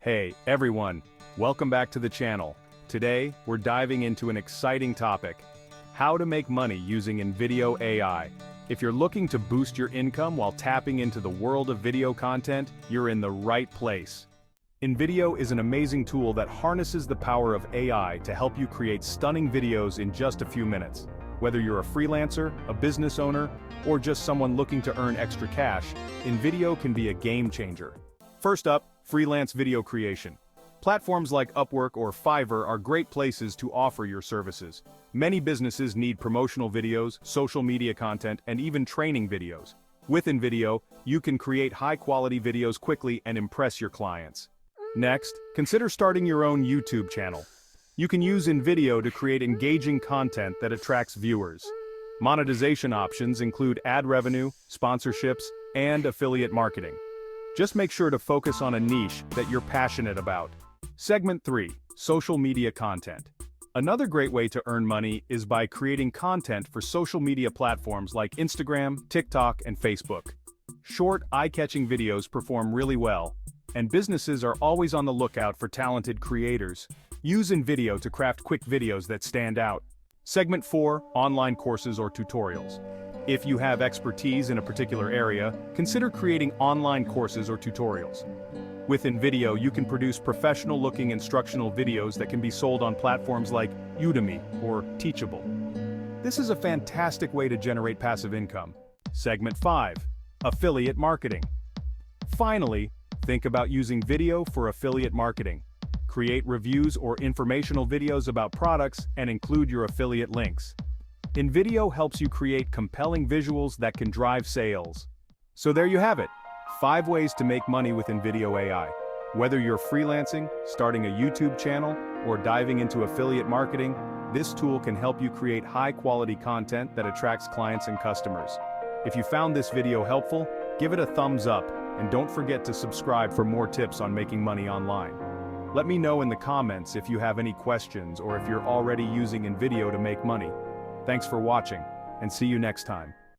Hey, everyone, welcome back to the channel. Today, we're diving into an exciting topic: how to make money using InVideo AI. If you're looking to boost your income while tapping into the world of video content, you're in the right place. InVideo is an amazing tool that harnesses the power of AI to help you create stunning videos in just a few minutes. Whether you're a freelancer, a business owner, or just someone looking to earn extra cash, InVideo can be a game changer. First up, freelance video creation. Platforms like Upwork or Fiverr are great places to offer your services. Many businesses need promotional videos, social media content, and even training videos. With InVideo, you can create high-quality videos quickly and impress your clients. Next, consider starting your own YouTube channel. You can use InVideo to create engaging content that attracts viewers. Monetization options include ad revenue, sponsorships, and affiliate marketing. Just make sure to focus on a niche that you're passionate about. Segment 3. Social media content. Another great way to earn money is by creating content for social media platforms like Instagram, TikTok, and Facebook. Short, eye-catching videos perform really well, and businesses are always on the lookout for talented creators. Use InVideo to craft quick videos that stand out. Segment 4. Online courses or tutorials. If you have expertise in a particular area, consider creating online courses or tutorials. With InVideo, you can produce professional-looking instructional videos that can be sold on platforms like Udemy or Teachable. This is a fantastic way to generate passive income. Segment 5. Affiliate marketing. Finally, think about using video for affiliate marketing. Create reviews or informational videos about products and include your affiliate links. InVideo helps you create compelling visuals that can drive sales. So there you have it, 5 ways to make money with InVideo AI. Whether you're freelancing, starting a YouTube channel, or diving into affiliate marketing, this tool can help you create high-quality content that attracts clients and customers. If you found this video helpful, give it a thumbs up, and don't forget to subscribe for more tips on making money online. Let me know in the comments if you have any questions or if you're already using InVideo to make money. Thanks for watching, and see you next time.